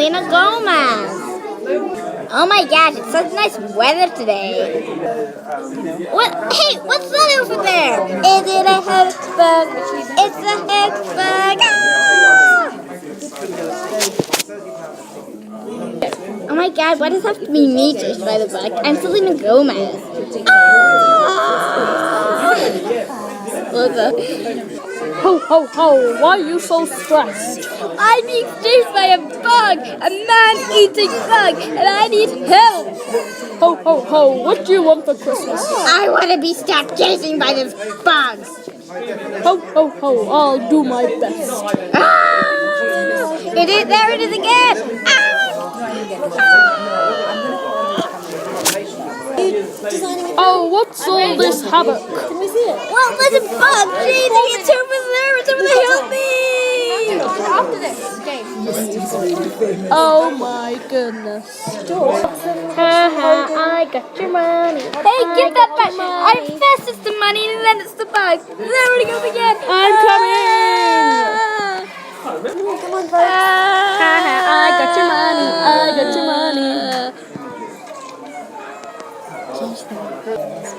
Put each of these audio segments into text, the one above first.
Selena Gomez. Oh my gosh, it's such nice weather today. What? Hey, what's that over there? Is it a hedgehog? It's a hedgehog. Ah! Oh my god, why does it have to be me chased by the bug? I'm Selena Gomez. Ah! What's up? Ho, ho, ho, why are you so stressed? I'm being chased by a bug, a man-eating bug, and I need help. Ho, ho, ho, what do you want for Christmas? I want to be stopped chasing by this bug. Ho, ho, ho, I'll do my best. Ah! There it is again. Oh, what's all this havoc? Well, there's a bug chasing. It's over there. It's over there. Help me. After this game. Oh my goodness. Haha, I got your money. Hey, give that back. I'm fast. It's the money, and then it's the bug. There it goes again. I'm coming! Come on, Haha, I got your money. I got your money.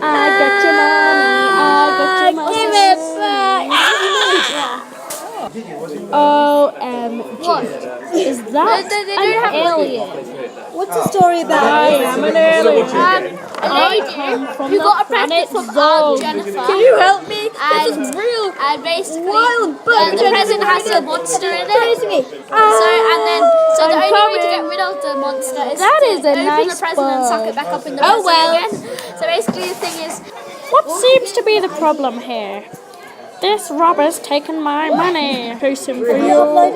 I got your money. I got your money. Give it back. OMG. Is that an alien? What's the story about? I am an alien. A lady who got a present from Aunt Jennifer. Can you help me? This And- is real. And basically, Wild bug. the present has a monster in it. Chase me. So the I'm only way to coming. get rid of the monster is That to is a open nice the present and suck bug. it back up in the Oh, present well. again. So basically, the thing is, What seems to be the problem here? This robber's taken my money. Chasing for you. Oh my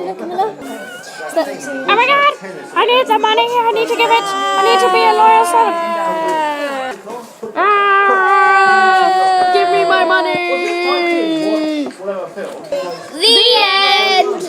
god! I need the money. I need to give it. I need to be a loyal son. Give me my money. The end.